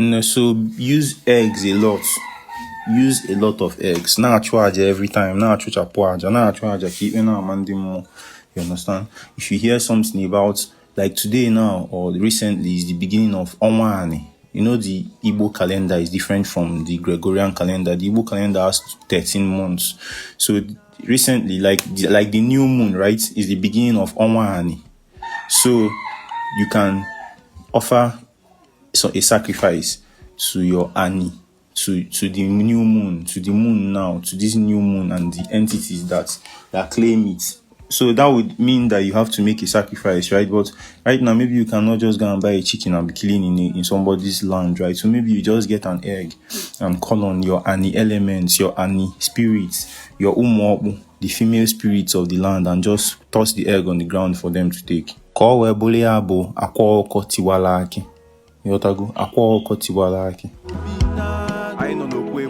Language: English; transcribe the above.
No, so use eggs a lot. Use a lot of eggs. Now Ichu Aja every time. Now Ichu Aja. Now Ichu Aja keep more. You understand? If you hear something about like today now or recently is the beginning of Onwani. You know the Igbo calendar is different from the Gregorian calendar. The Igbo calendar has 13 months. So recently, like the new moon, right, is the beginning of Onwani. So you can offer a sacrifice to your Ani, to the new moon, to the moon now, to this new moon and the entities that claim it. So that would mean that you have to make a sacrifice, right? But right now, maybe you cannot just go and buy a chicken and be killing in somebody's land, right? So maybe you just get an egg and call on your Ani elements, your Ani spirits, your Umuobu, the female spirits of the land, and just toss the egg on the ground for them to take. Akwa Tiwara. Yotago, Akwa Tiwara. I know no way.